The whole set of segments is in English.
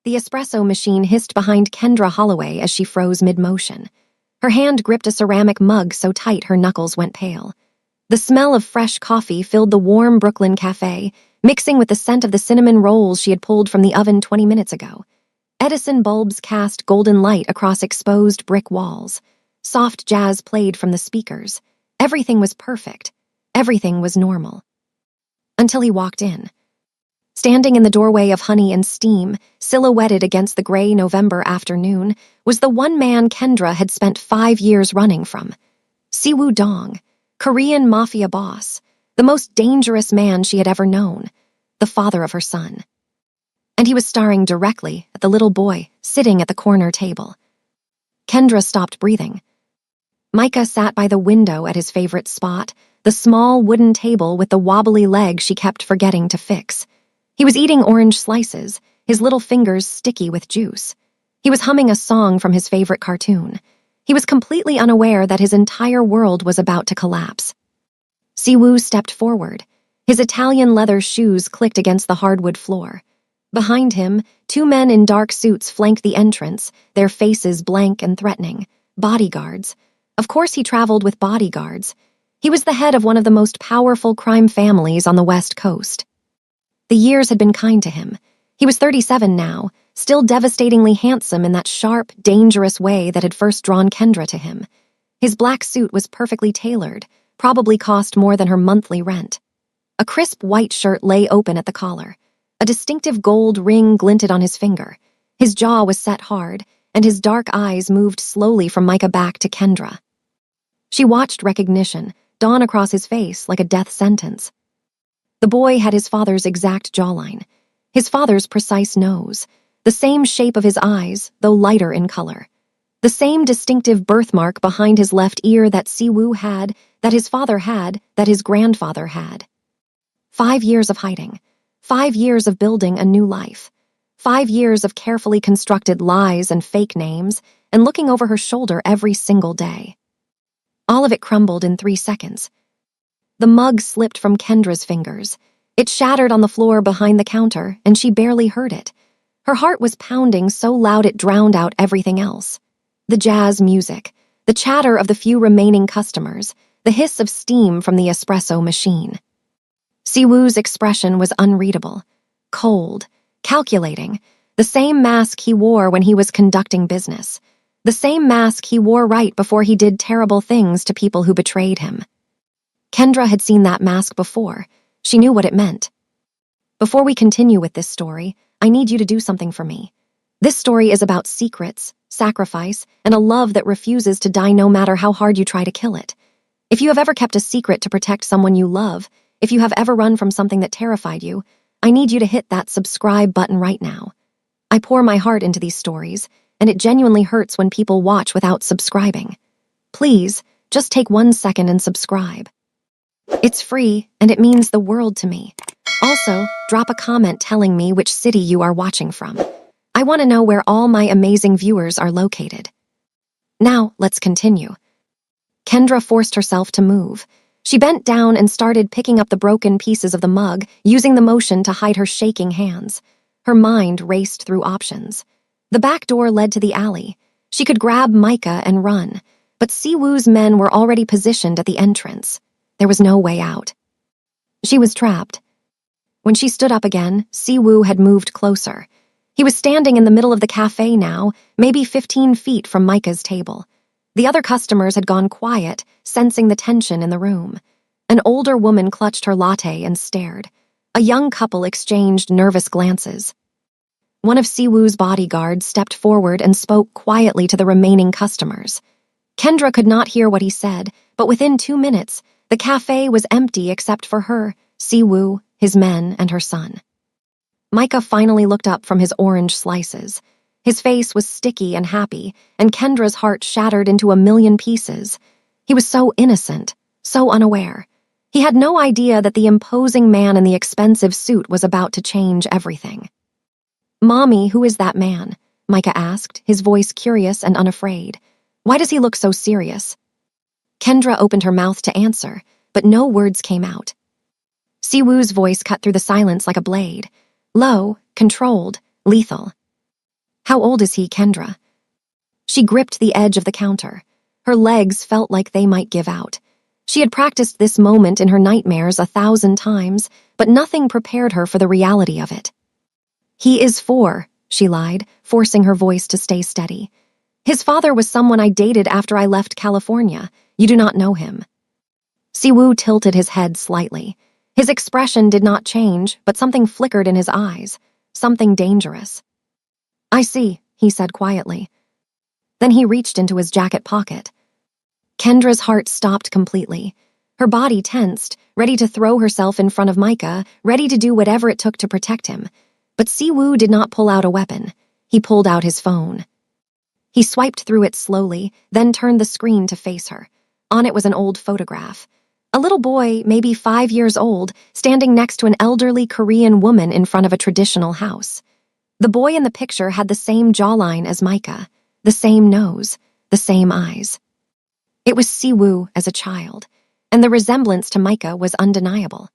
The espresso machine hissed behind Kendra Holloway as she froze mid-motion. Her hand gripped a ceramic mug so tight her knuckles went pale. The smell of fresh coffee filled the warm Brooklyn cafe, mixing with the scent of the cinnamon rolls she had pulled from the oven 20 minutes ago. Edison bulbs cast golden light across exposed brick walls. Soft jazz played from the speakers. Everything was perfect. Everything was normal. Until he walked in. Standing in the doorway of Honey and Steam, silhouetted against the gray November afternoon, was the one man Kendra had spent 5 years running from. Siwoo Dong, Korean Mafia boss, the most dangerous man she had ever known, the father of her son. And he was staring directly at the little boy sitting at the corner table. Kendra stopped breathing. Micah sat by the window at his favorite spot, the small wooden table with the wobbly leg she kept forgetting to fix. He was eating orange slices, his little fingers sticky with juice. He was humming a song from his favorite cartoon. He was completely unaware that his entire world was about to collapse. Siwoo stepped forward. His Italian leather shoes clicked against the hardwood floor. Behind him, 2 men in dark suits flanked the entrance, their faces blank and threatening. Bodyguards. Of course he traveled with bodyguards. He was the head of one of the most powerful crime families on the West Coast. The years had been kind to him. He was 37 now, still devastatingly handsome in that sharp, dangerous way that had first drawn Kendra to him. His black suit was perfectly tailored, probably cost more than her monthly rent. A crisp white shirt lay open at the collar. A distinctive gold ring glinted on his finger. His jaw was set hard, and his dark eyes moved slowly from Micah back to Kendra. She watched recognition dawn across his face like a death sentence. The boy had his father's exact jawline, his father's precise nose, the same shape of his eyes, though lighter in color. The same distinctive birthmark behind his left ear that Siwoo had, that his father had, that his grandfather had. 5 years of hiding. 5 years of building a new life. 5 years of carefully constructed lies and fake names, and looking over her shoulder every single day. All of it crumbled in 3 seconds. The mug slipped from Kendra's fingers. It shattered on the floor behind the counter, and she barely heard it. Her heart was pounding so loud it drowned out everything else. The jazz music, the chatter of the few remaining customers, the hiss of steam from the espresso machine. Siwoo's expression was unreadable, cold, calculating, the same mask he wore when he was conducting business, the same mask he wore right before he did terrible things to people who betrayed him. Kendra had seen that mask before. She knew what it meant. Before we continue with this story, I need you to do something for me. This story is about secrets, sacrifice, and a love that refuses to die no matter how hard you try to kill it. If you have ever kept a secret to protect someone you love, if you have ever run from something that terrified you, I need you to hit that subscribe button right now. I pour my heart into these stories, and it genuinely hurts when people watch without subscribing. Please, just take 1 second and subscribe. It's free, and it means the world to me. Also, drop a comment telling me which city you are watching from. I want to know where all my amazing viewers are located. Now, let's continue. Kendra forced herself to move. She bent down and started picking up the broken pieces of the mug, using the motion to hide her shaking hands. Her mind raced through options. The back door led to the alley. She could grab Micah and run, but Siwoo's men were already positioned at the entrance. There was no way out. She was trapped. When she stood up again, Siwoo had moved closer. He was standing in the middle of the cafe now, maybe 15 feet from Micah's table. The other customers had gone quiet, sensing the tension in the room. An older woman clutched her latte and stared. A young couple exchanged nervous glances. One of Siwoo's bodyguards stepped forward and spoke quietly to the remaining customers. Kendra could not hear what he said, but within 2 minutes, the cafe was empty except for her, Siwoo, his men, and her son. Micah finally looked up from his orange slices. His face was sticky and happy, and Kendra's heart shattered into a million pieces. He was so innocent, so unaware. He had no idea that the imposing man in the expensive suit was about to change everything. "Mommy, who is that man?" Micah asked, his voice curious and unafraid. "Why does he look so serious?" Kendra opened her mouth to answer, but no words came out. Siwoo's voice cut through the silence like a blade. Low, controlled, lethal. How old is he, Kendra? She gripped the edge of the counter. Her legs felt like they might give out. She had practiced this moment in her nightmares 1,000 times, but nothing prepared her for the reality of it. He is 4, she lied, forcing her voice to stay steady. His father was someone I dated after I left California. You do not know him. Siwoo tilted his head slightly. His expression did not change, but something flickered in his eyes. Something dangerous. I see, he said quietly. Then he reached into his jacket pocket. Kendra's heart stopped completely. Her body tensed, ready to throw herself in front of Micah, ready to do whatever it took to protect him. But Siwoo did not pull out a weapon. He pulled out his phone. He swiped through it slowly, then turned the screen to face her. On it was an old photograph. A little boy, maybe 5 years old, standing next to an elderly Korean woman in front of a traditional house. The boy in the picture had the same jawline as Micah, the same nose, the same eyes. It was Siwoo as a child, and the resemblance to Micah was undeniable.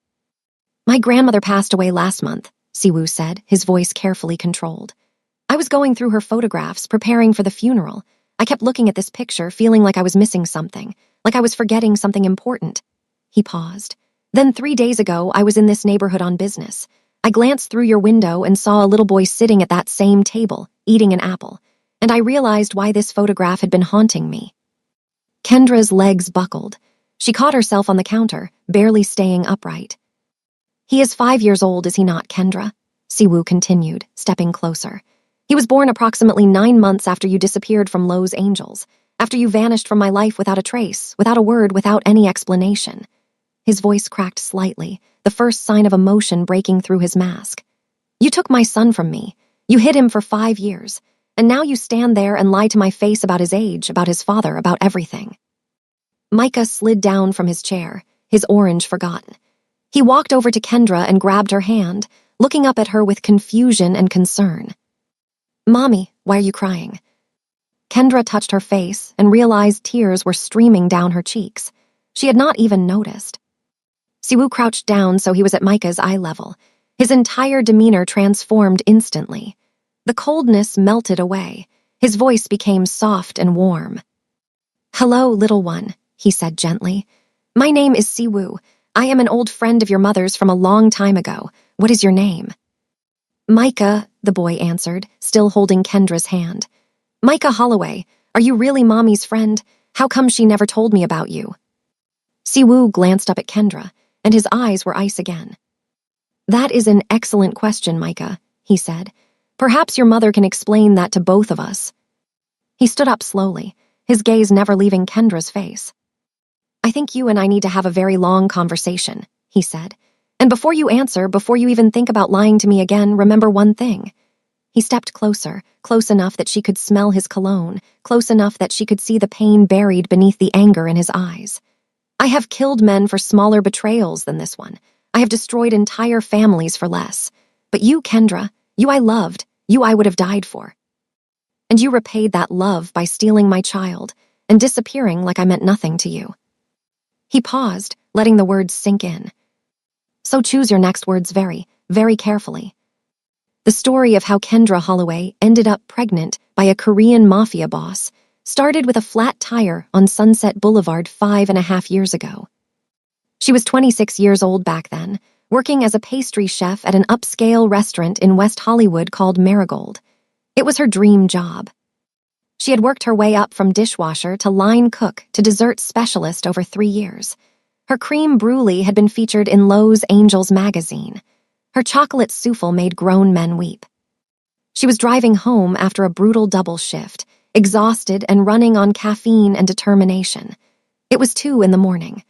My grandmother passed away last month, Siwoo said, his voice carefully controlled. I was going through her photographs, preparing for the funeral. I kept looking at this picture, feeling like I was missing something, like I was forgetting something important. He paused. Then 3 days ago, I was in this neighborhood on business. I glanced through your window and saw a little boy sitting at that same table, eating an apple, and I realized why this photograph had been haunting me. Kendra's legs buckled. She caught herself on the counter, barely staying upright. He is 5 years old, is he not, Kendra? Siwoo continued, stepping closer. He was born approximately 9 months after you disappeared from Lowe's Angels, after you vanished from my life without a trace, without a word, without any explanation. His voice cracked slightly, the first sign of emotion breaking through his mask. You took my son from me. You hid him for 5 years. And now you stand there and lie to my face about his age, about his father, about everything. Micah slid down from his chair, his orange forgotten. He walked over to Kendra and grabbed her hand, looking up at her with confusion and concern. Mommy, why are you crying? Kendra touched her face and realized tears were streaming down her cheeks. She had not even noticed. Siwoo crouched down so he was at Micah's eye level. His entire demeanor transformed instantly. The coldness melted away. His voice became soft and warm. Hello, little one, he said gently. My name is Siwoo. I am an old friend of your mother's from a long time ago. What is your name? Micah, the boy answered, still holding Kendra's hand. Micah Holloway, are you really Mommy's friend? How come she never told me about you? Siwoo glanced up at Kendra, and his eyes were ice again. That is an excellent question, Micah, he said. Perhaps your mother can explain that to both of us. He stood up slowly, his gaze never leaving Kendra's face. I think you and I need to have a very long conversation, he said. And before you answer, before you even think about lying to me again, remember one thing. He stepped closer, close enough that she could smell his cologne, close enough that she could see the pain buried beneath the anger in his eyes. I have killed men for smaller betrayals than this one. I have destroyed entire families for less. But you, Kendra, you I loved, you I would have died for. And you repaid that love by stealing my child and disappearing like I meant nothing to you. He paused, letting the words sink in. So choose your next words very, very carefully. The story of how Kendra Holloway ended up pregnant by a Korean Mafia boss started with a flat tire on Sunset Boulevard 5.5 years ago. She was 26 years old back then, working as a pastry chef at an upscale restaurant in West Hollywood called Marigold. It was her dream job. She had worked her way up from dishwasher to line cook to dessert specialist over 3 years. Her cream brulee had been featured in Lowe's Angels magazine. Her chocolate souffle made grown men weep. She was driving home after a brutal double shift, exhausted and running on caffeine and determination. It was 2 a.m.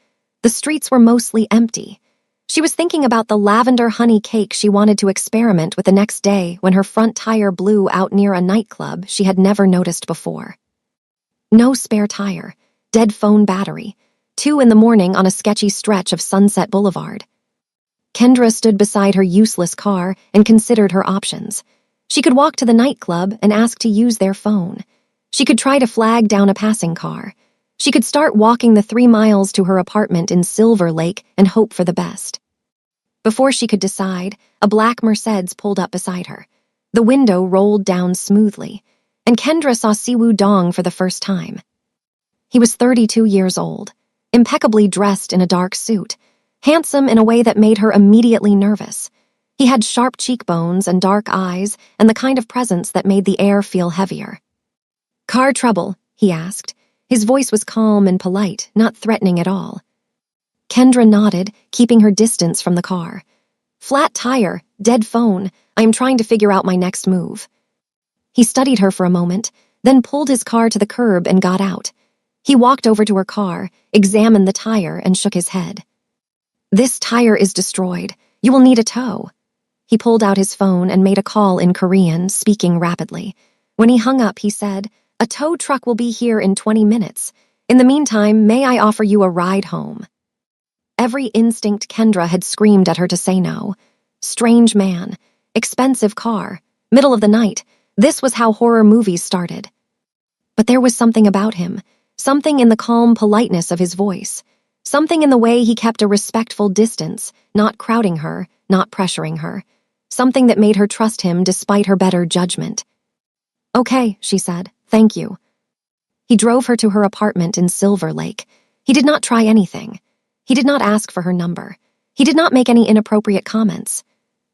The streets were mostly empty. She was thinking about the lavender honey cake she wanted to experiment with the next day when her front tire blew out near a nightclub she had never noticed before. No spare tire, dead phone battery, 2 a.m. on a sketchy stretch of Sunset Boulevard. Kendra stood beside her useless car and considered her options. She could walk to the nightclub and ask to use their phone. She could try to flag down a passing car. She could start walking the 3 miles to her apartment in Silver Lake and hope for the best. Before she could decide, a black Mercedes pulled up beside her. The window rolled down smoothly, and Kendra saw Siwoo Dong for the first time. He was 32 years old, impeccably dressed in a dark suit, handsome in a way that made her immediately nervous. He had sharp cheekbones and dark eyes and the kind of presence that made the air feel heavier. "Car trouble?" he asked. His voice was calm and polite, not threatening at all. Kendra nodded, keeping her distance from the car. "Flat tire, dead phone. I am trying to figure out my next move." He studied her for a moment, then pulled his car to the curb and got out. He walked over to her car, examined the tire, and shook his head. "This tire is destroyed. You will need a tow." He pulled out his phone and made a call in Korean, speaking rapidly. When he hung up, he said, "A tow truck will be here in 20 minutes. In the meantime, may I offer you a ride home?" Every instinct Kendra had screamed at her to say no. Strange man, expensive car, middle of the night. This was how horror movies started. But there was something about him, something in the calm politeness of his voice, something in the way he kept a respectful distance, not crowding her, not pressuring her, something that made her trust him despite her better judgment. "Okay," she said, "thank you." He drove her to her apartment in Silver Lake. He did not try anything. He did not ask for her number. He did not make any inappropriate comments.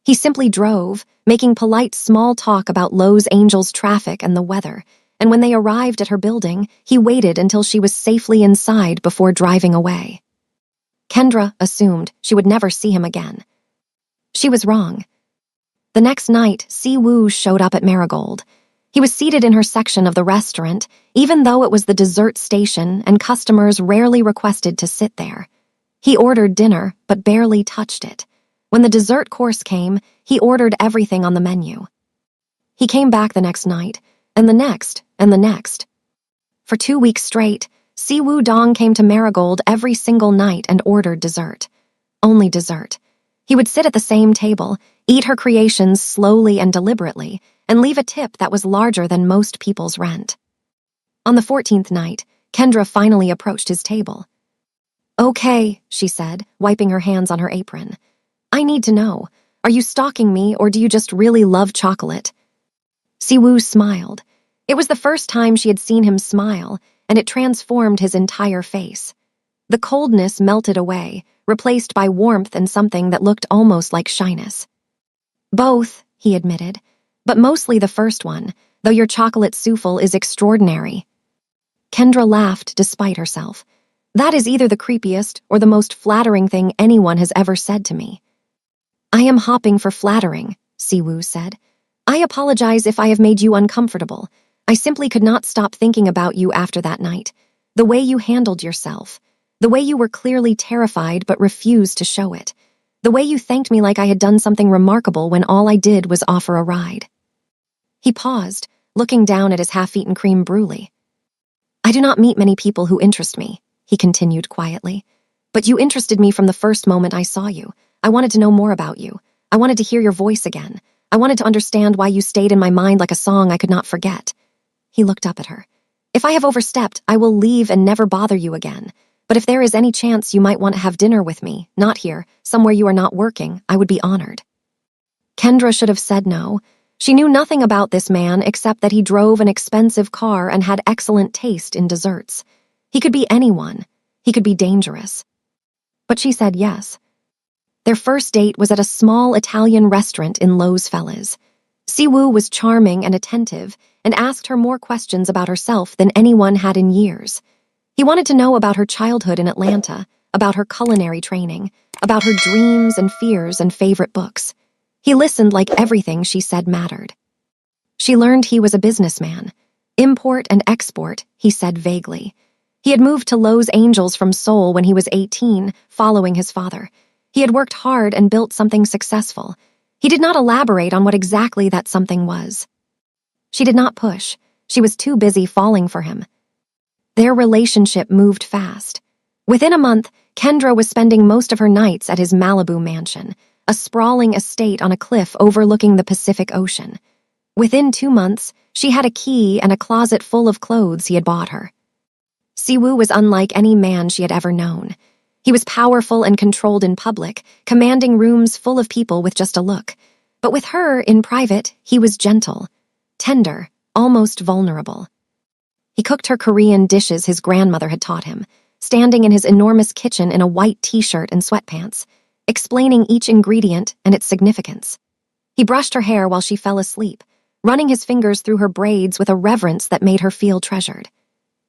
He simply drove, making polite small talk about Los Angeles traffic and the weather, and when they arrived at her building, he waited until she was safely inside before driving away. Kendra assumed she would never see him again. She was wrong. The next night, Siwoo showed up at Marigold. He was seated in her section of the restaurant, even though it was the dessert station and customers rarely requested to sit there. He ordered dinner, but barely touched it. When the dessert course came, he ordered everything on the menu. He came back the next night, and the next, and the next. For 2 weeks straight, Siwoo Dong came to Marigold every single night and ordered dessert. Only dessert. He would sit at the same table, eat her creations slowly and deliberately, and leave a tip that was larger than most people's rent. On the 14th night, Kendra finally approached his table. "Okay," she said, wiping her hands on her apron. "I need to know, are you stalking me or do you just really love chocolate?" Siwoo smiled. It was the first time she had seen him smile, and it transformed his entire face. The coldness melted away, replaced by warmth and something that looked almost like shyness. "Both," he admitted, "but mostly the first one, though your chocolate souffle is extraordinary." Kendra laughed despite herself. "That is either the creepiest or the most flattering thing anyone has ever said to me." "I am hopping for flattering," Siwoo said. "I apologize if I have made you uncomfortable. I simply could not stop thinking about you after that night. The way you handled yourself. The way you were clearly terrified but refused to show it. The way you thanked me like I had done something remarkable when all I did was offer a ride." He paused, looking down at his half-eaten creme brulee. "I do not meet many people who interest me," he continued quietly. "But you interested me from the first moment I saw you. I wanted to know more about you. I wanted to hear your voice again. I wanted to understand why you stayed in my mind like a song I could not forget." He looked up at her. "If I have overstepped, I will leave and never bother you again. But if there is any chance you might want to have dinner with me, not here, somewhere you are not working, I would be honored." Kendra should have said no. She knew nothing about this man except that he drove an expensive car and had excellent taste in desserts. He could be anyone. He could be dangerous. But she said yes. Their first date was at a small Italian restaurant in Los Feliz. Siwoo was charming and attentive and asked her more questions about herself than anyone had in years. He wanted to know about her childhood in Atlanta, about her culinary training, about her dreams and fears and favorite books. He listened like everything she said mattered. She learned he was a businessman. Import and export, he said vaguely. He had moved to Los Angeles from Seoul when he was 18, following his father. He had worked hard and built something successful. He did not elaborate on what exactly that something was. She did not push. She was too busy falling for him. Their relationship moved fast. Within a month, Kendra was spending most of her nights at his Malibu mansion, a sprawling estate on a cliff overlooking the Pacific Ocean. Within 2 months, she had a key and a closet full of clothes he had bought her. Siwoo was unlike any man she had ever known. He was powerful and controlled in public, commanding rooms full of people with just a look. But with her, in private, he was gentle, tender, almost vulnerable. He cooked her Korean dishes his grandmother had taught him, standing in his enormous kitchen in a white t-shirt and sweatpants, explaining each ingredient and its significance. He brushed her hair while she fell asleep, running his fingers through her braids with a reverence that made her feel treasured.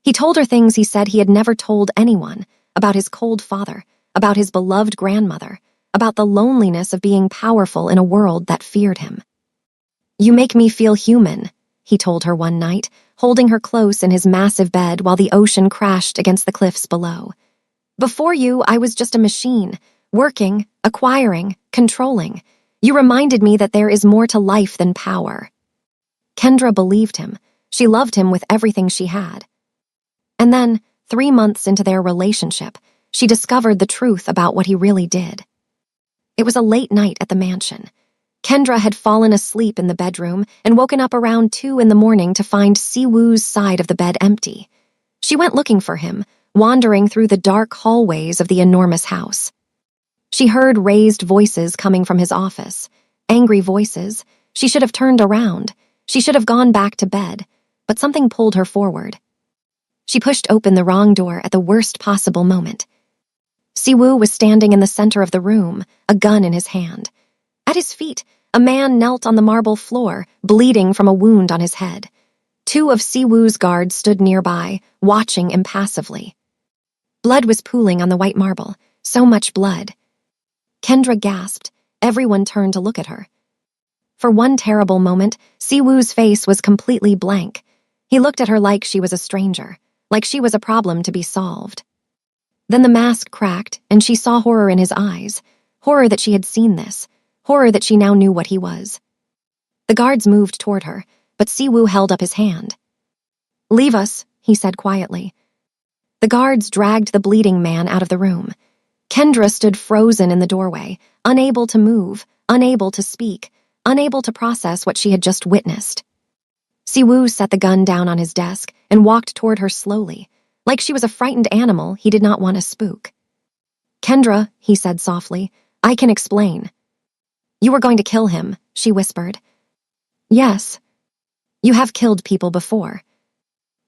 He told her things he said he had never told anyone, about his cold father, about his beloved grandmother, about the loneliness of being powerful in a world that feared him. "You make me feel human," he told her one night, holding her close in his massive bed while the ocean crashed against the cliffs below. "Before you, I was just a machine, working, acquiring, controlling. You reminded me that there is more to life than power." Kendra believed him. She loved him with everything she had. And then, 3 months into their relationship, she discovered the truth about what he really did. It was a late night at the mansion. Kendra had fallen asleep in the bedroom and woken up around 2 in the morning to find Siwoo's side of the bed empty. She went looking for him, wandering through the dark hallways of the enormous house. She heard raised voices coming from his office, angry voices. She should have turned around. She should have gone back to bed, but something pulled her forward. She pushed open the wrong door at the worst possible moment. Siwoo was standing in the center of the room, a gun in his hand. At his feet, a man knelt on the marble floor, bleeding from a wound on his head. 2 of Siwoo's guards stood nearby, watching impassively. Blood was pooling on the white marble, so much blood. Kendra gasped. Everyone turned to look at her. For one terrible moment, Siwoo's face was completely blank. He looked at her like she was a stranger, like she was a problem to be solved. Then the mask cracked, and she saw horror in his eyes, horror that she had seen this, horror that she now knew what he was. The guards moved toward her, but Siwoo held up his hand. "Leave us," he said quietly. The guards dragged the bleeding man out of the room. Kendra stood frozen in the doorway, unable to move, unable to speak, unable to process what she had just witnessed. Siwoo set the gun down on his desk and walked toward her slowly, like she was a frightened animal he did not want to spook. "Kendra," he said softly, "I can explain." "You were going to kill him," she whispered. "Yes. You have killed people before."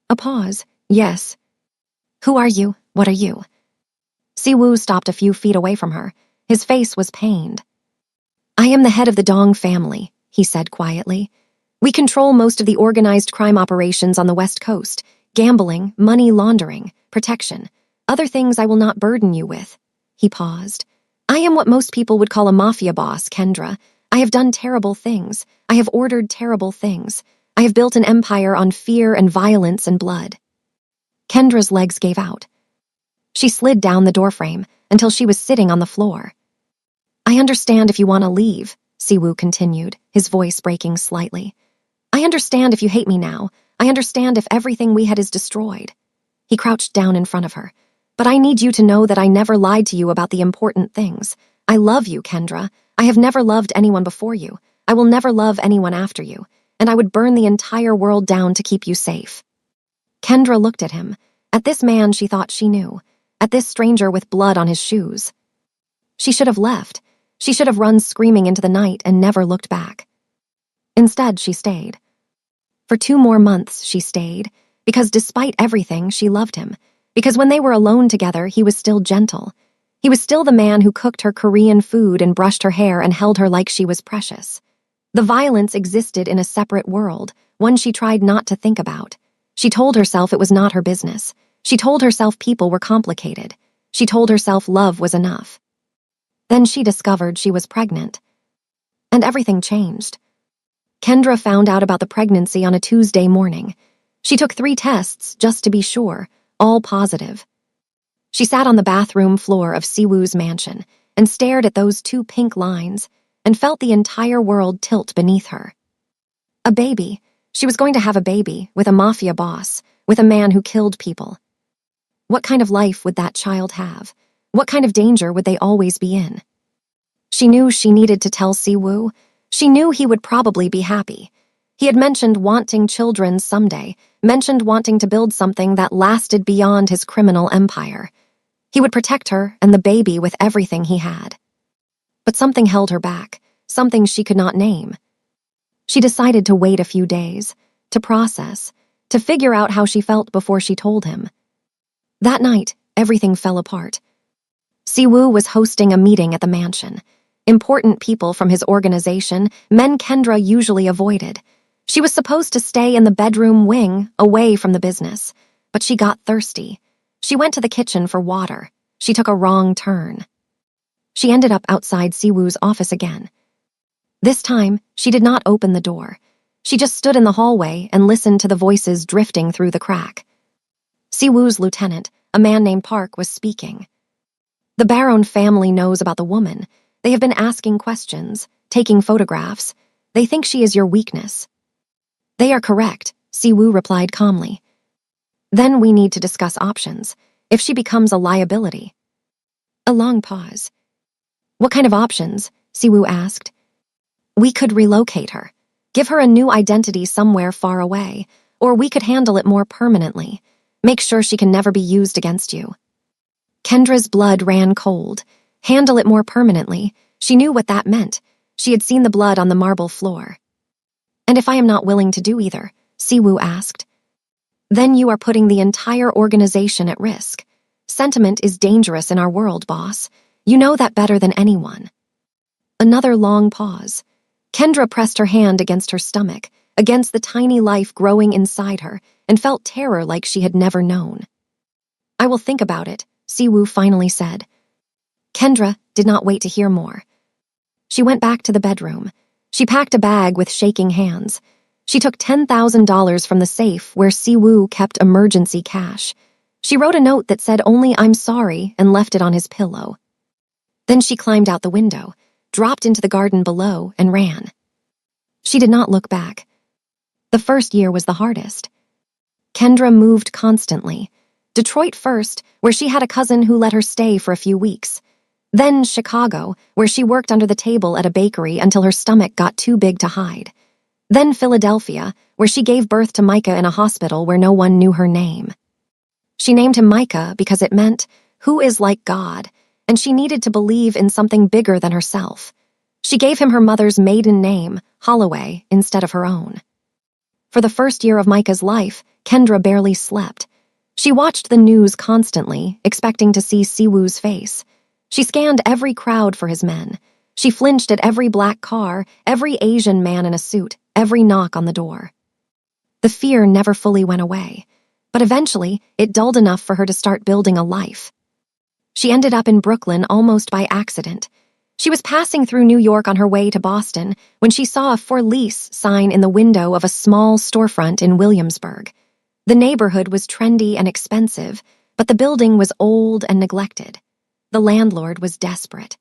A pause. "Yes." "Who are you? What are you?" Siwoo stopped a few feet away from her. His face was pained. "I am the head of the Dong family," he said quietly. "We control most of the organized crime operations on the West Coast, gambling, money laundering, protection. Other things I will not burden you with." He paused. "I am what most people would call a mafia boss, Kendra. I have done terrible things. I have ordered terrible things. I have built an empire on fear and violence and blood." Kendra's legs gave out. She slid down the doorframe until she was sitting on the floor. "I understand if you want to leave," Siwoo continued, his voice breaking slightly. "I understand if you hate me now. I understand if everything we had is destroyed." He crouched down in front of her. "But I need you to know that I never lied to you about the important things. I love you, Kendra. I have never loved anyone before you. I will never love anyone after you. And I would burn the entire world down to keep you safe." Kendra looked at him. At this man she thought she knew. At this stranger with blood on his shoes. She should have left. She should have run screaming into the night and never looked back. Instead, she stayed. For 2 more months, she stayed, because despite everything, she loved him. Because when they were alone together, he was still gentle. He was still the man who cooked her Korean food and brushed her hair and held her like she was precious. The violence existed in a separate world, one she tried not to think about. She told herself it was not her business. She told herself people were complicated. She told herself love was enough. Then she discovered she was pregnant. And everything changed. Kendra found out about the pregnancy on a Tuesday morning. She took 3 tests just to be sure, all positive. She sat on the bathroom floor of Siwoo's mansion and stared at those 2 pink lines and felt the entire world tilt beneath her. A baby. She was going to have a baby with a mafia boss, with a man who killed people. What kind of life would that child have? What kind of danger would they always be in? She knew she needed to tell Siwoo. She knew he would probably be happy. He had mentioned wanting children someday, mentioned wanting to build something that lasted beyond his criminal empire. He would protect her and the baby with everything he had. But something held her back, something she could not name. She decided to wait a few days, to process, to figure out how she felt before she told him. That night, everything fell apart. Siwoo was hosting a meeting at the mansion. Important people from his organization, men Kendra usually avoided. She was supposed to stay in the bedroom wing, away from the business. But she got thirsty. She went to the kitchen for water. She took a wrong turn. She ended up outside Siwoo's office again. This time, she did not open the door. She just stood in the hallway and listened to the voices drifting through the crack. Siwoo's lieutenant, a man named Park, was speaking. The Baron family knows about the woman. They have been asking questions, taking photographs. They think she is your weakness. They are correct, Siwoo replied calmly. Then we need to discuss options. If she becomes a liability. A long pause. What kind of options? Siwoo asked. We could relocate her. Give her a new identity somewhere far away. Or we could handle it more permanently. Make sure she can never be used against you. Kendra's blood ran cold. Handle it more permanently. She knew what that meant. She had seen the blood on the marble floor. And if I am not willing to do either? Siwoo asked. Then you are putting the entire organization at risk. Sentiment is dangerous in our world, boss. You know that better than anyone. Another long pause. Kendra pressed her hand against her stomach, against the tiny life growing inside her, and felt terror like she had never known. I will think about it, Siwoo finally said. Kendra did not wait to hear more. She went back to the bedroom. She packed a bag with shaking hands. She took $10,000 from the safe where Siwoo kept emergency cash. She wrote a note that said only "I'm sorry" and left it on his pillow. Then she climbed out the window, dropped into the garden below, and ran. She did not look back. The first year was the hardest. Kendra moved constantly. Detroit first, where she had a cousin who let her stay for a few weeks. Then Chicago, where she worked under the table at a bakery until her stomach got too big to hide. Then Philadelphia, where she gave birth to Micah in a hospital where no one knew her name. She named him Micah because it meant, who is like God, and she needed to believe in something bigger than herself. She gave him her mother's maiden name, Holloway, instead of her own. For the first year of Micah's life, Kendra barely slept. She watched the news constantly, expecting to see Siwoo's face. She scanned every crowd for his men. She flinched at every black car, every Asian man in a suit, every knock on the door. The fear never fully went away, but eventually it dulled enough for her to start building a life. She ended up in Brooklyn almost by accident. She was passing through New York on her way to Boston when she saw a "For Lease" sign in the window of a small storefront in Williamsburg. The neighborhood was trendy and expensive, but the building was old and neglected. The landlord was desperate.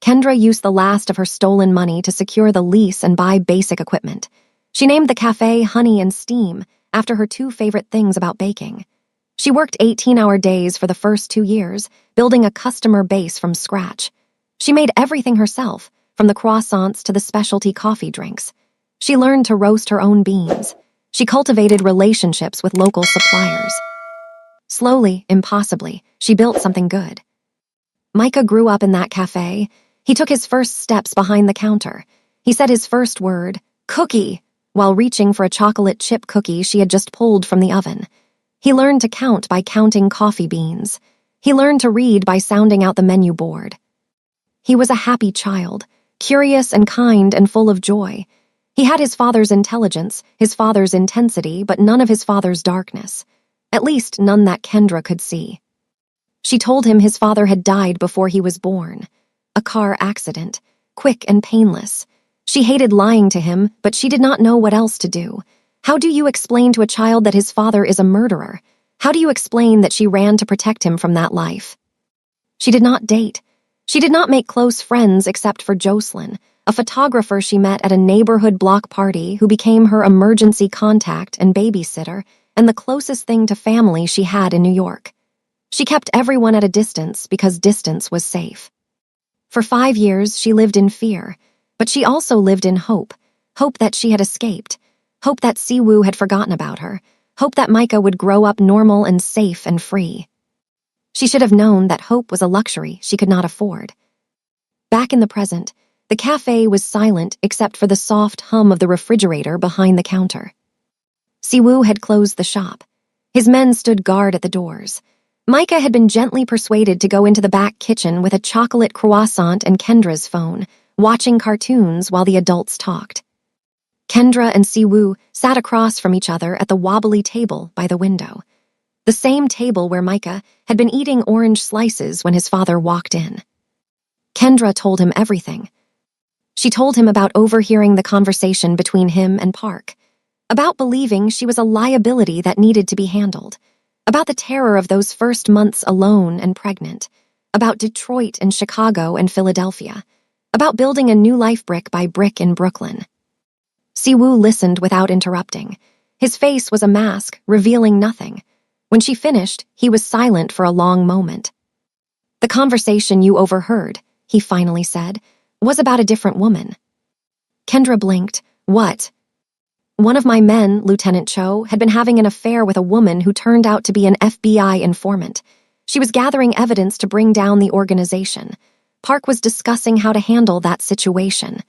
Kendra used the last of her stolen money to secure the lease and buy basic equipment. She named the cafe Honey and Steam after her two favorite things about baking. She worked 18-hour days for the first 2 years, building a customer base from scratch. She made everything herself, from the croissants to the specialty coffee drinks. She learned to roast her own beans. She cultivated relationships with local suppliers. Slowly, impossibly, she built something good. Micah grew up in that cafe. He took his first steps behind the counter. He said his first word, "cookie," while reaching for a chocolate chip cookie she had just pulled from the oven. He learned to count by counting coffee beans. He learned to read by sounding out the menu board. He was a happy child, curious and kind and full of joy. He had his father's intelligence, his father's intensity, but none of his father's darkness. At least none that Kendra could see. She told him his father had died before he was born. A car accident, quick and painless. She hated lying to him, but she did not know what else to do. How do you explain to a child that his father is a murderer? How do you explain that she ran to protect him from that life? She did not date. She did not make close friends except for Jocelyn, a photographer she met at a neighborhood block party who became her emergency contact and babysitter, and the closest thing to family she had in New York. She kept everyone at a distance because distance was safe. For 5 years, she lived in fear, but she also lived in hope. Hope that she had escaped. Hope that Siwoo had forgotten about her. Hope that Micah would grow up normal and safe and free. She should have known that hope was a luxury she could not afford. Back in the present, The cafe was silent except for the soft hum of the refrigerator behind the counter. Siwoo had closed the shop. His men stood guard at the doors. Micah had been gently persuaded to go into the back kitchen with a chocolate croissant and Kendra's phone, watching cartoons while the adults talked. Kendra and Siwoo sat across from each other at the wobbly table by the window, the same table where Micah had been eating orange slices when his father walked in. Kendra told him everything. She told him about overhearing the conversation between him and Park, about believing she was a liability that needed to be handled, about the terror of those first months alone and pregnant, about Detroit and Chicago and Philadelphia, about building a new life brick by brick in Brooklyn. Siwoo listened without interrupting. His face was a mask, revealing nothing. When she finished, he was silent for a long moment. "The conversation you overheard," he finally said, "was about a different woman." Kendra blinked. "What?" "One of my men, Lieutenant Cho, had been having an affair with a woman who turned out to be an FBI informant. She was gathering evidence to bring down the organization. Park was discussing how to handle that situation."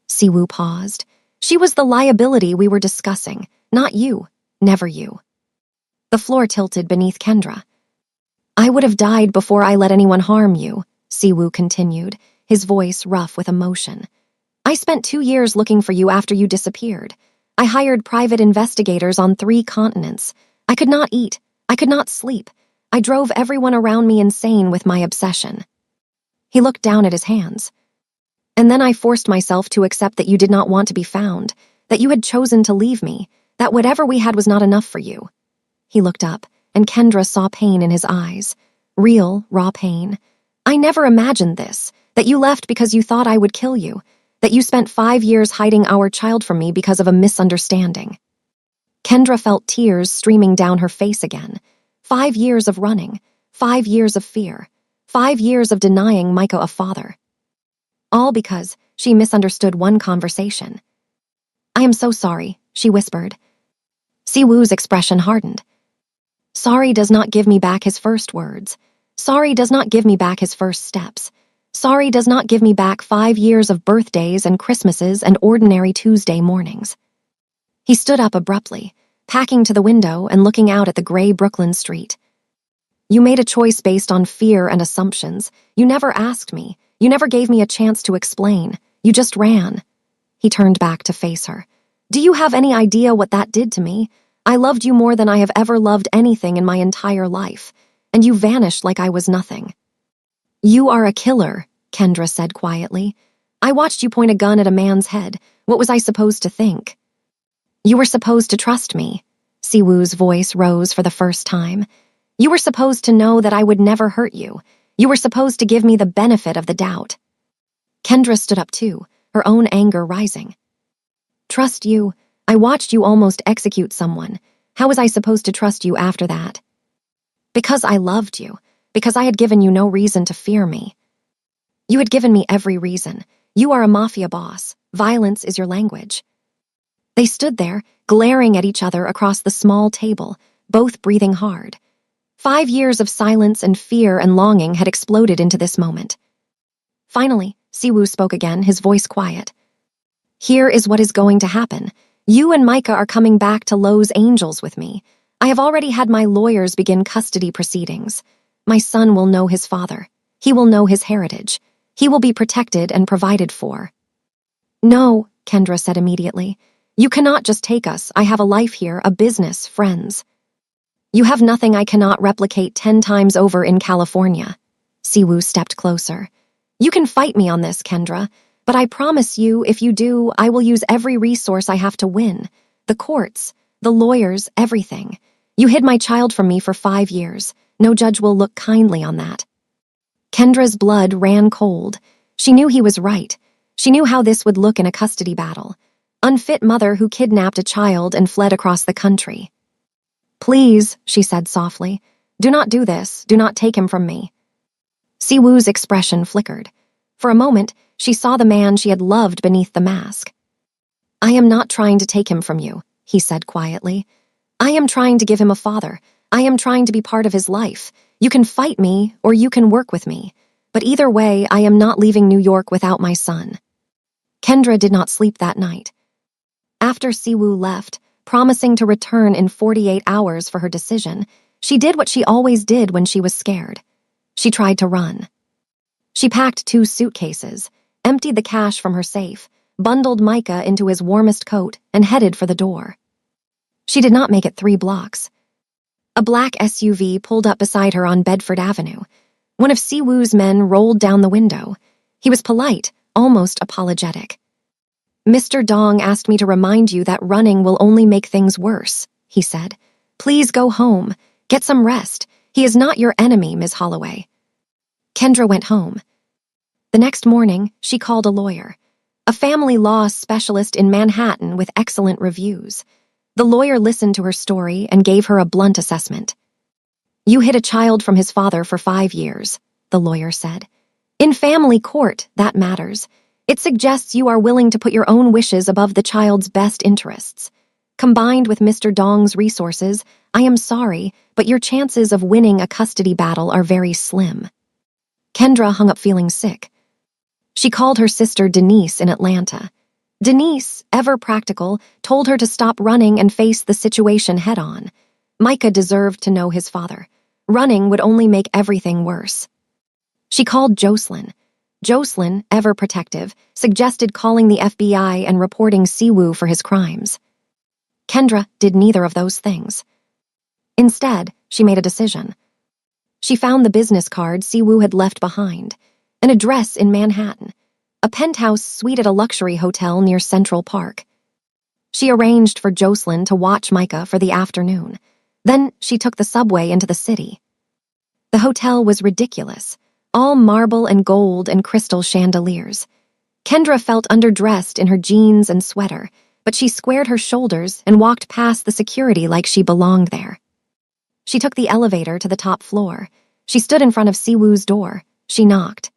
Siwoo paused. "She was the liability we were discussing, not you, never you." The floor tilted beneath Kendra. "I would have died before I let anyone harm you," Siwoo continued, his voice rough with emotion. "I spent 2 years looking for you after you disappeared. I hired private investigators on 3 continents. I could not eat. I could not sleep. I drove everyone around me insane with my obsession." He looked down at his hands. "And then I forced myself to accept that you did not want to be found, that you had chosen to leave me, that whatever we had was not enough for you." He looked up, and Kendra saw pain in his eyes. Real, raw pain. "I never imagined this, that you left because you thought I would kill you, that you spent 5 years hiding our child from me because of a misunderstanding." Kendra felt tears streaming down her face again. 5 years of running, 5 years of fear, 5 years of denying Micah a father. All because she misunderstood one conversation. "I am so sorry," she whispered. Siwoo's expression hardened. "Sorry does not give me back his first words. Sorry does not give me back his first steps. Sorry does not give me back 5 years of birthdays and Christmases and ordinary Tuesday mornings." He stood up abruptly, packing to the window and looking out at the gray Brooklyn street. "You made a choice based on fear and assumptions. You never asked me. You never gave me a chance to explain. You just ran." He turned back to face her. "Do you have any idea what that did to me? I loved you more than I have ever loved anything in my entire life, and you vanished like I was nothing." "You are a killer," Kendra said quietly. "I watched you point a gun at a man's head. What was I supposed to think?" "You were supposed to trust me." Siwoo's voice rose for the first time. "You were supposed to know that I would never hurt you. You were supposed to give me the benefit of the doubt." Kendra stood up too, her own anger rising. "Trust you? I watched you almost execute someone. How was I supposed to trust you after that?" "Because I loved you. Because I had given you no reason to fear me." "You had given me every reason. You are a mafia boss. Violence is your language." They stood there, glaring at each other across the small table, both breathing hard. 5 years of silence and fear and longing had exploded into this moment. Finally, Siwoo spoke again, his voice quiet. "Here is what is going to happen. You and Micah are coming back to Los Angeles with me. I have already had my lawyers begin custody proceedings. My son will know his father. He will know his heritage. He will be protected and provided for." "No," Kendra said immediately. "You cannot just take us. I have a life here, a business, friends." "You have nothing I cannot replicate 10 times over in California." Siwoo stepped closer. "You can fight me on this, Kendra, but I promise you, if you do, I will use every resource I have to win. The courts, the lawyers, everything. You hid my child from me for 5 years. No judge will look kindly on that." Kendra's blood ran cold. She knew he was right. She knew how this would look in a custody battle. Unfit mother who kidnapped a child and fled across the country. "Please," she said softly, "do not do this. Do not take him from me." Siwoo's expression flickered. For a moment, she saw the man she had loved beneath the mask. "I am not trying to take him from you," he said quietly. "I am trying to give him a father. I am trying to be part of his life. You can fight me, or you can work with me. But either way, I am not leaving New York without my son." Kendra did not sleep that night. After Siwoo left, promising to return in 48 hours for her decision, she did what she always did when she was scared. She tried to run. She packed 2 suitcases, emptied the cash from her safe, bundled Micah into his warmest coat, and headed for the door. She did not make it 3 blocks. A black SUV pulled up beside her on Bedford Avenue. One of Siwoo's men rolled down the window. He was polite, almost apologetic. "Mr. Dong asked me to remind you that running will only make things worse," he said. "Please go home. Get some rest. He is not your enemy, Ms. Holloway." Kendra went home. The next morning, she called a lawyer, a family law specialist in Manhattan with excellent reviews. The lawyer listened to her story and gave her a blunt assessment. "You hid a child from his father for 5 years," the lawyer said. "In family court, that matters. It suggests you are willing to put your own wishes above the child's best interests. Combined with Mr. Dong's resources, I am sorry, but your chances of winning a custody battle are very slim." Kendra hung up feeling sick. She called her sister Denise in Atlanta. Denise, ever practical, told her to stop running and face the situation head-on. Micah deserved to know his father. Running would only make everything worse. She called Jocelyn. Jocelyn, ever protective, suggested calling the FBI and reporting Siwoo for his crimes. Kendra did neither of those things. Instead, she made a decision. She found the business card Siwoo had left behind, an address in Manhattan, a penthouse suite at a luxury hotel near Central Park. She arranged for Jocelyn to watch Micah for the afternoon. Then she took the subway into the city. The hotel was ridiculous, all marble and gold and crystal chandeliers. Kendra felt underdressed in her jeans and sweater, but she squared her shoulders and walked past the security like she belonged there. She took the elevator to the top floor. She stood in front of Siwoo's door. She knocked.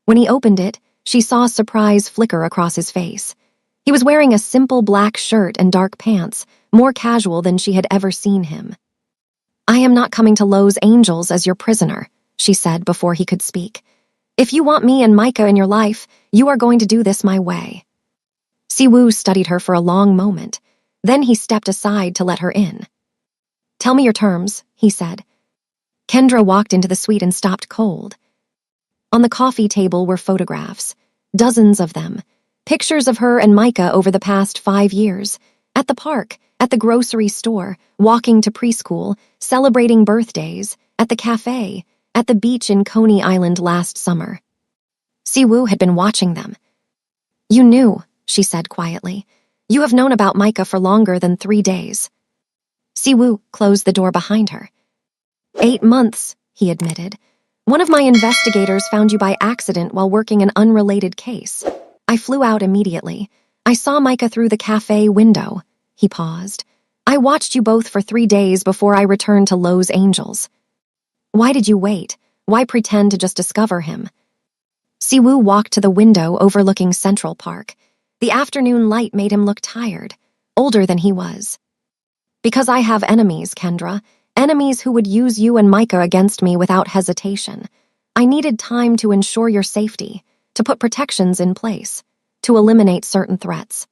When he opened it, she saw surprise flicker across his face. He was wearing a simple black shirt and dark pants, more casual than she had ever seen him. "I am not coming to Los Angeles as your prisoner," she said before he could speak. "If you want me and Micah in your life, you are going to do this my way." Siwoo studied her for a long moment. Then he stepped aside to let her in. "Tell me your terms," he said. Kendra walked into the suite and stopped cold. On the coffee table were photographs, dozens of them, pictures of her and Micah over the past 5 years, at the park, at the grocery store, walking to preschool, celebrating birthdays, at the cafe, at the beach in Coney Island last summer. Siwoo had been watching them. "You knew," she said quietly. "You have known about Micah for longer than 3 days." Siwoo closed the door behind her. 8 months, he admitted. "One of my investigators found you by accident while working an unrelated case. I flew out immediately. I saw Micah through the cafe window." He paused. "I watched you both for 3 days before I returned to Los Angeles." "Why did you wait? Why pretend to just discover him?" Siwoo walked to the window overlooking Central Park. The afternoon light made him look tired, older than he was. "Because I have enemies, Kendra. Enemies who would use you and Micah against me without hesitation. I needed time to ensure your safety, to put protections in place, to eliminate certain threats."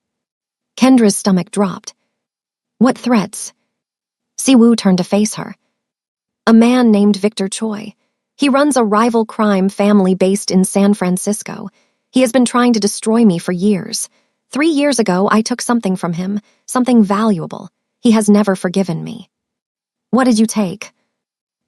Kendra's stomach dropped. "What threats?" Siwoo turned to face her. "A man named Victor Choi. He runs a rival crime family based in San Francisco. He has been trying to destroy me for years. 3 years ago, I took something from him, something valuable. He has never forgiven me." "What did you take?"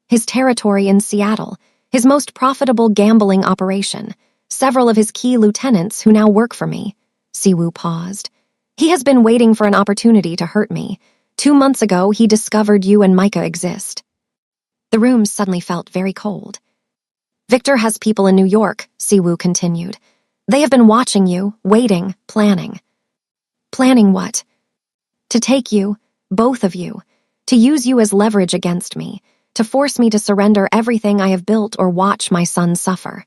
"His territory in Seattle, his most profitable gambling operation, several of his key lieutenants who now work for me." Siwoo paused. "He has been waiting for an opportunity to hurt me. 2 months ago, he discovered you and Micah exist." The room suddenly felt very cold. "Victor has people in New York," Siwoo continued. "They have been watching you, waiting, planning." "Planning what?" "To take you, both of you, to use you as leverage against me, to force me to surrender everything I have built or watch my son suffer."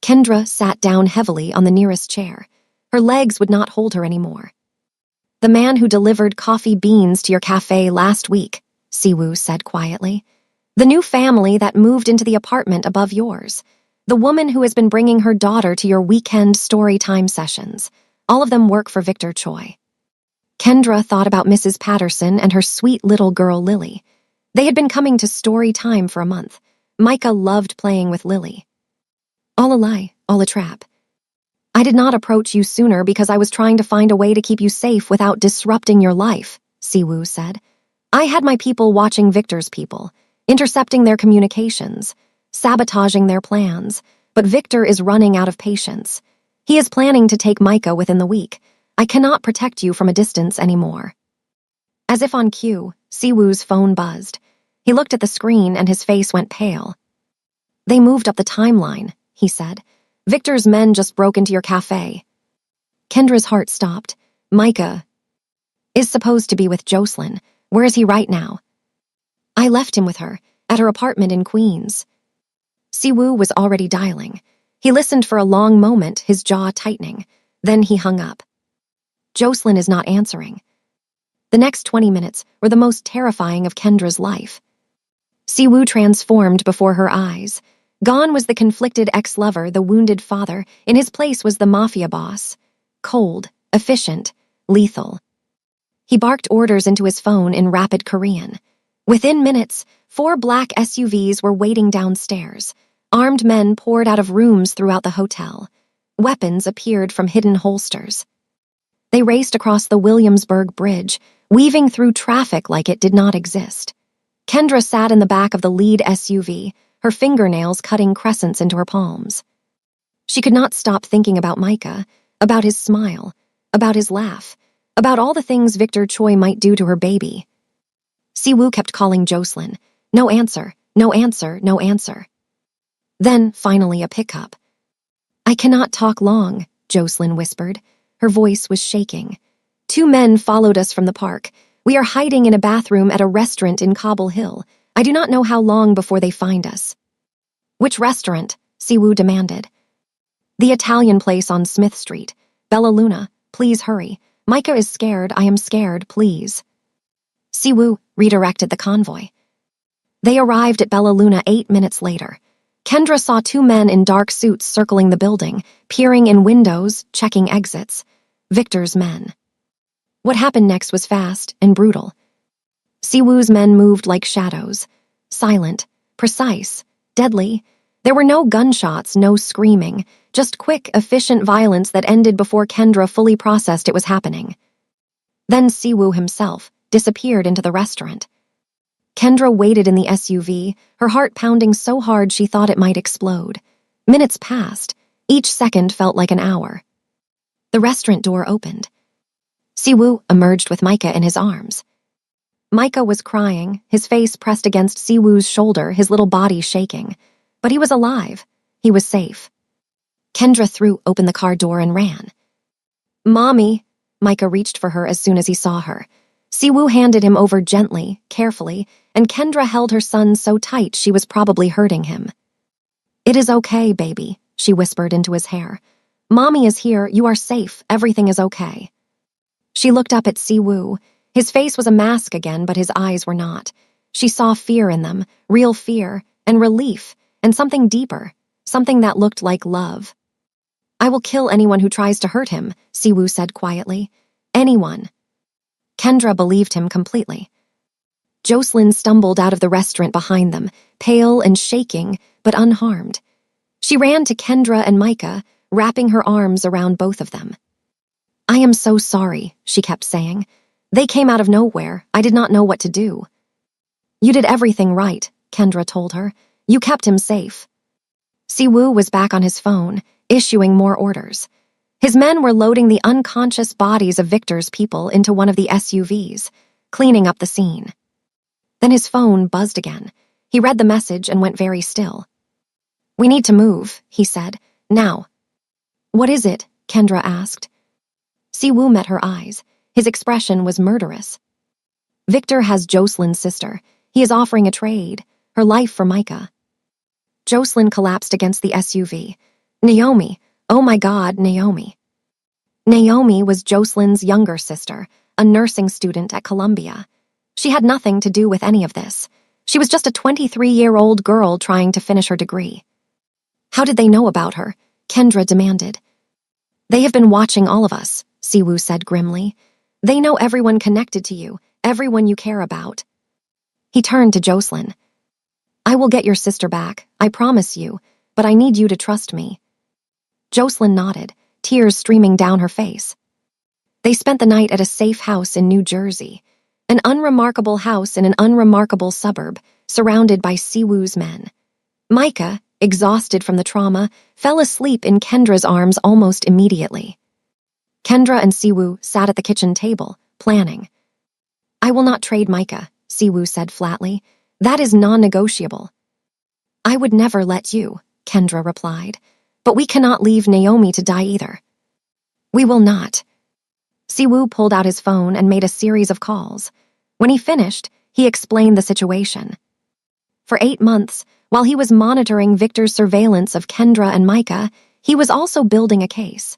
Kendra sat down heavily on the nearest chair. Her legs would not hold her anymore. "The man who delivered coffee beans to your cafe last week," Siwoo said quietly. "The new family that moved into the apartment above yours. The woman who has been bringing her daughter to your weekend story time sessions. All of them work for Victor Choi. Kendra thought about Mrs. Patterson and her sweet little girl Lily. They had been coming to story time for a month. Micah loved playing with Lily. All a lie, all a trap. I did not approach you sooner because I was trying to find a way to keep you safe without disrupting your life, Siwoo said. I had my people watching Victor's people, intercepting their communications, sabotaging their plans, but Victor is running out of patience. He is planning to take Micah within the week. I cannot protect you from a distance anymore. As if on cue, Siwoo's phone buzzed. He looked at the screen and his face went pale. They moved up the timeline, he said. Victor's men just broke into your cafe. Kendra's heart stopped. Micah is supposed to be with Jocelyn. Where is he right now? I left him with her, at her apartment in Queens. Siwoo was already dialing. He listened for a long moment, his jaw tightening. Then he hung up. Jocelyn is not answering. The next 20 minutes were the most terrifying of Kendra's life. Siwoo transformed before her eyes. Gone was the conflicted ex-lover, the wounded father. In his place was the Mafia boss. Cold, efficient, lethal. He barked orders into his phone in rapid Korean. Within minutes, 4 black SUVs were waiting downstairs. Armed men poured out of rooms throughout the hotel. Weapons appeared from hidden holsters. They raced across the Williamsburg Bridge, weaving through traffic like it did not exist. Kendra sat in the back of the lead SUV, her fingernails cutting crescents into her palms. She could not stop thinking about Micah, about his smile, about his laugh, about all the things Victor Choi might do to her baby. Siwoo kept calling Jocelyn. No answer, no answer, no answer. Then, finally, a pickup. I cannot talk long, Jocelyn whispered. Her voice was shaking. 2 men followed us from the park. We are hiding in a bathroom at a restaurant in Cobble Hill. I do not know how long before they find us. Which restaurant? Siwoo demanded. The Italian place on Smith Street. Bella Luna, please hurry. Micah is scared. I am scared, please. Siwoo redirected the convoy. They arrived at Bella Luna 8 minutes later. Kendra saw 2 men in dark suits circling the building, peering in windows, checking exits. Victor's men. What happened next was fast and brutal. Siwoo's men moved like shadows. Silent, precise, deadly. There were no gunshots, no screaming, just quick, efficient violence that ended before Kendra fully processed it was happening. Then Siwoo himself disappeared into the restaurant. Kendra waited in the SUV, her heart pounding so hard she thought it might explode. Minutes passed. Each second felt like an hour. The restaurant door opened. Siwoo emerged with Micah in his arms. Micah was crying, his face pressed against Siwoo's shoulder, his little body shaking. But he was alive. He was safe. Kendra threw open the car door and ran. Mommy! Micah reached for her as soon as he saw her. Siwoo handed him over gently, carefully, and Kendra held her son so tight she was probably hurting him. It is okay, baby, she whispered into his hair. Mommy is here, you are safe, everything is okay. She looked up at Siwoo. His face was a mask again, but his eyes were not. She saw fear in them, real fear, and relief, and something deeper, something that looked like love. I will kill anyone who tries to hurt him, Siwoo said quietly. Anyone. Kendra believed him completely. Jocelyn stumbled out of the restaurant behind them, pale and shaking, but unharmed. She ran to Kendra and Micah, wrapping her arms around both of them. I am so sorry, she kept saying. They came out of nowhere. I did not know what to do. You did everything right, Kendra told her. You kept him safe. Siwoo was back on his phone, issuing more orders. His men were loading the unconscious bodies of Victor's people into one of the SUVs, cleaning up the scene. Then his phone buzzed again. He read the message and went very still. We need to move, he said. Now. What is it? Kendra asked. Siwoo met her eyes. His expression was murderous. Victor has Jocelyn's sister. He is offering a trade, her life for Micah. Jocelyn collapsed against the SUV. Naomi. Oh my God, Naomi. Naomi was Jocelyn's younger sister, a nursing student at Columbia. She had nothing to do with any of this. She was just a 23-year-old girl trying to finish her degree. How did they know about her? Kendra demanded. They have been watching all of us, Siwoo said grimly. They know everyone connected to you, everyone you care about. He turned to Jocelyn. I will get your sister back, I promise you, but I need you to trust me. Jocelyn nodded, tears streaming down her face. They spent the night at a safe house in New Jersey, an unremarkable house in an unremarkable suburb, surrounded by Siwoo's men. Micah, exhausted from the trauma, fell asleep in Kendra's arms almost immediately. Kendra and Siwoo sat at the kitchen table, planning. I will not trade Micah, Siwoo said flatly. That is non-negotiable. I would never let you, Kendra replied. But we cannot leave Naomi to die either. We will not. Siwoo pulled out his phone and made a series of calls. When he finished, he explained the situation. For 8 months, while he was monitoring Victor's surveillance of Kendra and Micah, he was also building a case.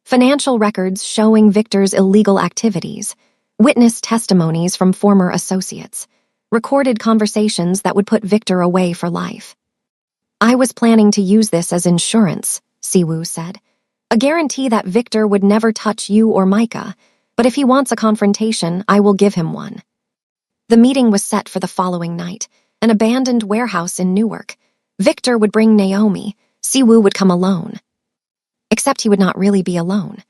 Financial records showing Victor's illegal activities, witness testimonies from former associates, recorded conversations that would put Victor away for life. I was planning to use this as insurance, Siwoo said. A guarantee that Victor would never touch you or Micah, but if he wants a confrontation, I will give him one. The meeting was set for the following night, an abandoned warehouse in Newark. Victor would bring Naomi, Siwoo would come alone. Except he would not really be alone.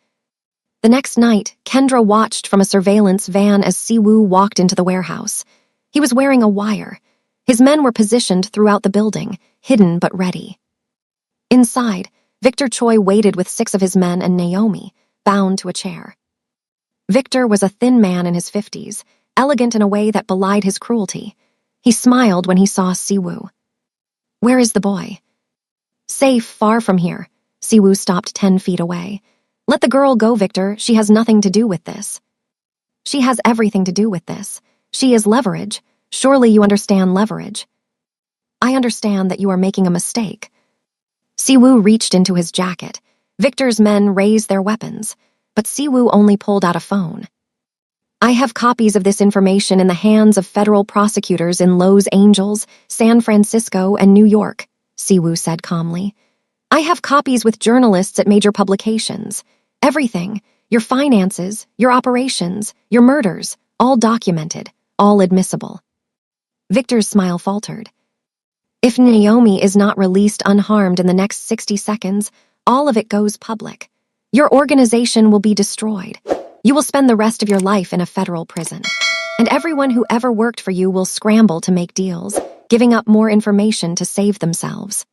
The next night, Kendra watched from a surveillance van as Siwoo walked into the warehouse. He was wearing a wire. His men were positioned throughout the building, hidden but ready. Inside, Victor Choi waited with 6 of his men and Naomi, bound to a chair. Victor was a thin man in his 50s, elegant in a way that belied his cruelty. He smiled when he saw Siwoo. Where is the boy? Safe, far from here. Siwoo stopped 10 feet away. Let the girl go, Victor. She has nothing to do with this. She has everything to do with this. She is leverage. Surely you understand leverage. I understand that you are making a mistake. Siwoo reached into his jacket. Victor's men raised their weapons, but Siwoo only pulled out a phone. I have copies of this information in the hands of federal prosecutors in Los Angeles, San Francisco, and New York, Siwoo said calmly. I have copies with journalists at major publications. Everything, your finances, your operations, your murders, all documented, all admissible. Victor's smile faltered. If Naomi is not released unharmed in the next 60 seconds, all of it goes public. Your organization will be destroyed. You will spend the rest of your life in a federal prison. And everyone who ever worked for you will scramble to make deals, giving up more information to save themselves.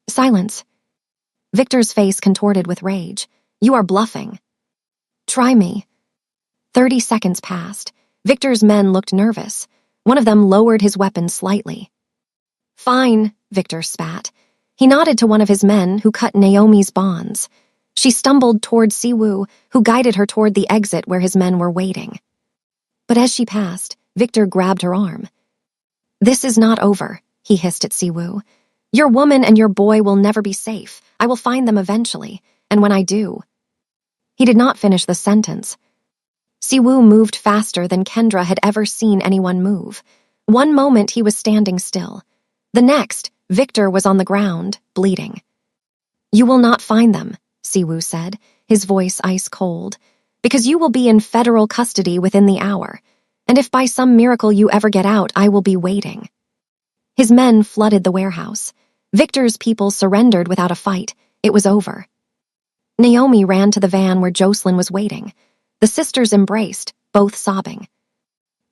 Silence. Victor's face contorted with rage. You are bluffing. Try me. 30 seconds passed. Victor's men looked nervous. One of them lowered his weapon slightly. Fine, Victor spat. He nodded to one of his men who cut Naomi's bonds. She stumbled toward Siwoo, who guided her toward the exit where his men were waiting. But as she passed, Victor grabbed her arm. This is not over, he hissed at Siwoo. Your woman and your boy will never be safe. I will find them eventually, and when I do... He did not finish the sentence. Siwoo moved faster than Kendra had ever seen anyone move. One moment he was standing still. The next, Victor was on the ground, bleeding. You will not find them, Siwoo said, his voice ice cold, because you will be in federal custody within the hour, and if by some miracle you ever get out, I will be waiting. His men flooded the warehouse. Victor's people surrendered without a fight. It was over. Naomi ran to the van where Jocelyn was waiting. The sisters embraced, both sobbing.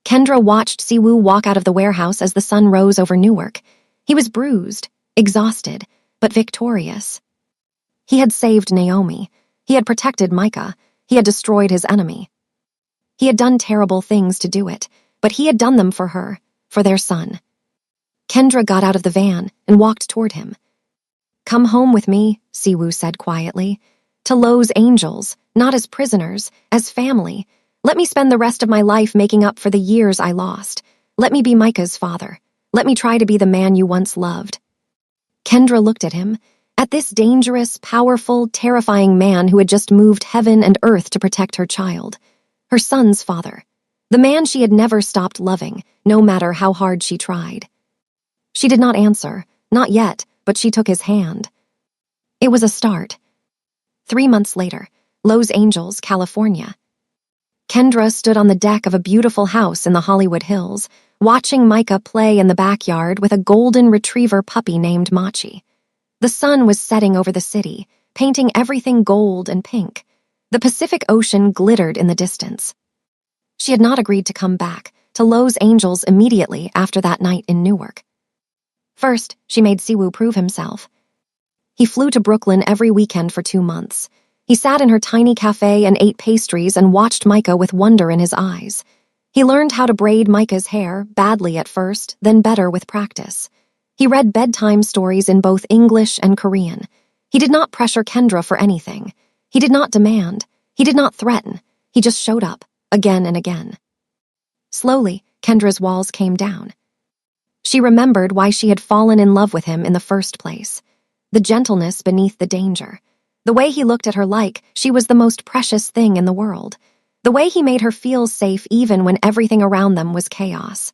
Kendra watched Siwoo walk out of the warehouse as the sun rose over Newark. He was bruised, exhausted, but victorious. He had saved Naomi. He had protected Micah. He had destroyed his enemy. He had done terrible things to do it, but he had done them for her, for their son. Kendra got out of the van and walked toward him. Come home with me, Siwoo said quietly. To Los Angeles, not as prisoners, as family. Let me spend the rest of my life making up for the years I lost. Let me be Micah's father. Let me try to be the man you once loved. Kendra looked at him, at this dangerous, powerful, terrifying man who had just moved heaven and earth to protect her child. Her son's father. The man she had never stopped loving, no matter how hard she tried. She did not answer, not yet, but she took his hand. It was a start. 3 months later, Los Angeles, California. Kendra stood on the deck of a beautiful house in the Hollywood Hills, watching Micah play in the backyard with a golden retriever puppy named Machi. The sun was setting over the city, painting everything gold and pink. The Pacific Ocean glittered in the distance. She had not agreed to come back to Los Angeles immediately after that night in Newark. First, she made Siwoo prove himself. He flew to Brooklyn every weekend for 2 months. He sat in her tiny cafe and ate pastries and watched Micah with wonder in his eyes. He learned how to braid Micah's hair, badly at first, then better with practice. He read bedtime stories in both English and Korean. He did not pressure Kendra for anything. He did not demand. He did not threaten. He just showed up, again and again. Slowly, Kendra's walls came down. She remembered why she had fallen in love with him in the first place. The gentleness beneath the danger. The way he looked at her like she was the most precious thing in the world. The way he made her feel safe even when everything around them was chaos.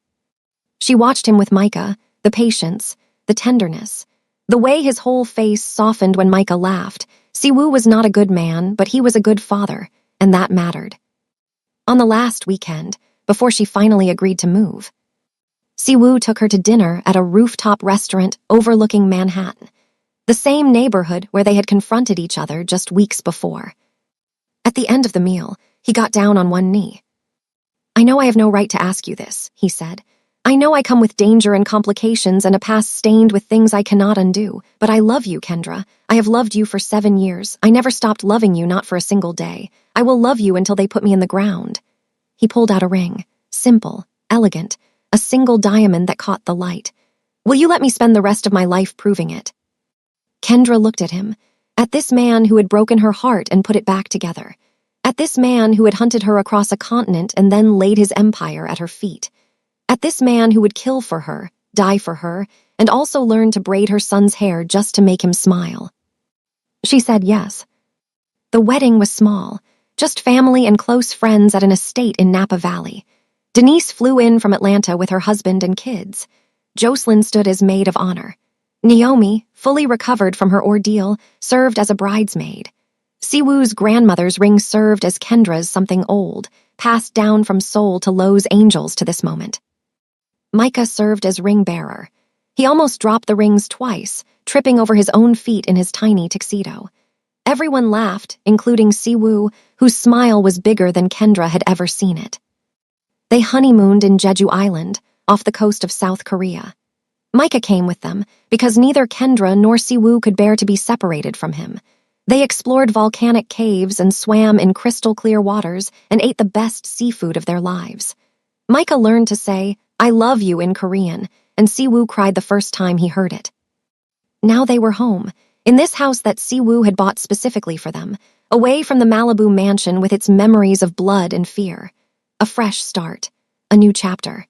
She watched him with Micah, the patience, the tenderness. The way his whole face softened when Micah laughed. Siwoo was not a good man, but he was a good father, and that mattered. On the last weekend, before she finally agreed to move, Siwoo took her to dinner at a rooftop restaurant overlooking Manhattan, the same neighborhood where they had confronted each other just weeks before. At the end of the meal, he got down on one knee. "I know I have no right to ask you this," he said. "I know I come with danger and complications and a past stained with things I cannot undo, but I love you, Kendra. I have loved you for 7 years. I never stopped loving you, not for a single day. I will love you until they put me in the ground." He pulled out a ring, simple, elegant, a single diamond that caught the light. "Will you let me spend the rest of my life proving it?" Kendra looked at him, at this man who had broken her heart and put it back together, at this man who had hunted her across a continent and then laid his empire at her feet, at this man who would kill for her, die for her, and also learn to braid her son's hair just to make him smile. She said yes. The wedding was small, just family and close friends at an estate in Napa Valley. Denise flew in from Atlanta with her husband and kids. Jocelyn stood as maid of honor. Naomi, fully recovered from her ordeal, served as a bridesmaid. Siwoo's grandmother's ring served as Kendra's something old, passed down from Seoul to Los Angeles to this moment. Micah served as ring bearer. He almost dropped the rings twice, tripping over his own feet in his tiny tuxedo. Everyone laughed, including Siwoo, whose smile was bigger than Kendra had ever seen it. They honeymooned in Jeju Island, off the coast of South Korea. Micah came with them, because neither Kendra nor Siwoo could bear to be separated from him. They explored volcanic caves and swam in crystal-clear waters and ate the best seafood of their lives. Micah learned to say, "I love you" in Korean, and Siwoo cried the first time he heard it. Now they were home, in this house that Siwoo had bought specifically for them, away from the Malibu mansion with its memories of blood and fear. A fresh start, a new chapter.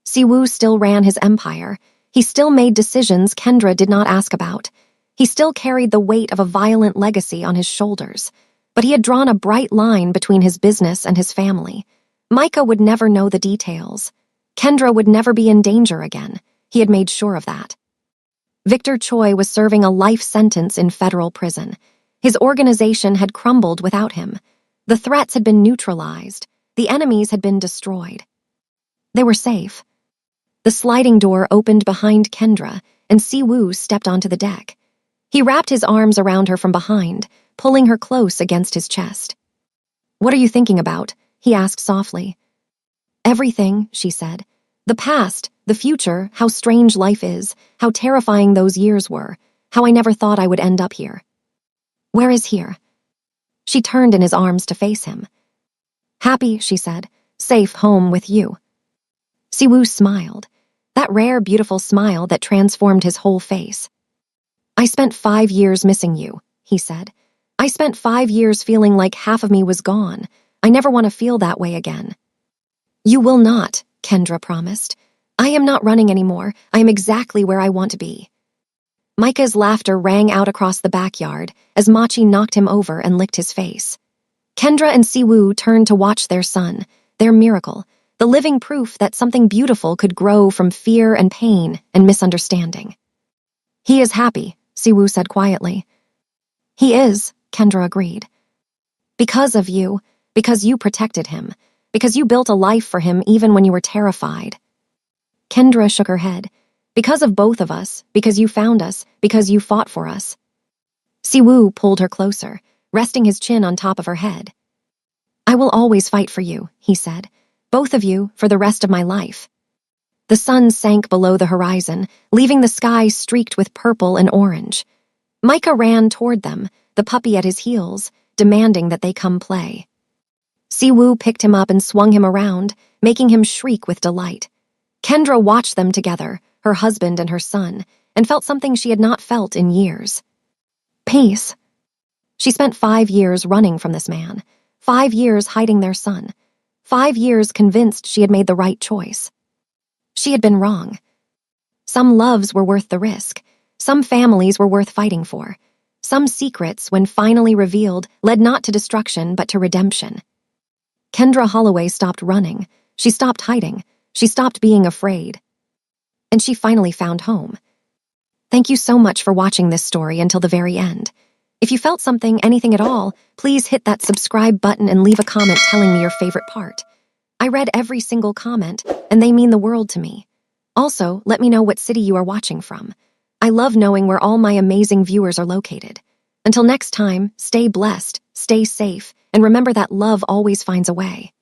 Siwoo still ran his empire. He still made decisions Kendra did not ask about. He still carried the weight of a violent legacy on his shoulders. But he had drawn a bright line between his business and his family. Micah would never know the details. Kendra would never be in danger again. He had made sure of that. Victor Choi was serving a life sentence in federal prison. His organization had crumbled without him. The threats had been neutralized. The enemies had been destroyed. They were safe. The sliding door opened behind Kendra, and Siwoo stepped onto the deck. He wrapped his arms around her from behind, pulling her close against his chest. "What are you thinking about?" he asked softly. "Everything," she said. "The past, the future, how strange life is, how terrifying those years were, how I never thought I would end up here." "Where is here?" She turned in his arms to face him. "Happy," she said. "Safe home with you." Siwoo smiled, that rare, beautiful smile that transformed his whole face. "I spent 5 years missing you," he said. "I spent 5 years feeling like half of me was gone. I never want to feel that way again." "You will not," Kendra promised. "I am not running anymore. I am exactly where I want to be." Micah's laughter rang out across the backyard as Machi knocked him over and licked his face. Kendra and Siwoo turned to watch their son, their miracle, the living proof that something beautiful could grow from fear and pain and misunderstanding. "He is happy," Siwoo said quietly. He is, Kendra agreed. Because of you, because you protected him, because you built a life for him even when you were terrified. Kendra shook her head. Because of both of us, because you found us, because you fought for us. Siwoo pulled her closer, resting his chin on top of her head. I will always fight for you, he said. Both of you, for the rest of my life. The sun sank below the horizon, leaving the sky streaked with purple and orange. Micah ran toward them, the puppy at his heels, demanding that they come play. Siwoo picked him up and swung him around, making him shriek with delight. Kendra watched them together, her husband and her son, and felt something she had not felt in years. Peace. She spent 5 years running from this man, 5 years hiding their son, 5 years convinced she had made the right choice. She had been wrong. Some loves were worth the risk. Some families were worth fighting for. Some secrets, when finally revealed, led not to destruction but to redemption. Kendra Holloway stopped running. She stopped hiding. She stopped being afraid. And she finally found home. Thank you so much for watching this story until the very end. If you felt something, anything at all, please hit that subscribe button and leave a comment telling me your favorite part. I read every single comment, and they mean the world to me. Also, let me know what city you are watching from. I love knowing where all my amazing viewers are located. Until next time, stay blessed, stay safe, and remember that love always finds a way.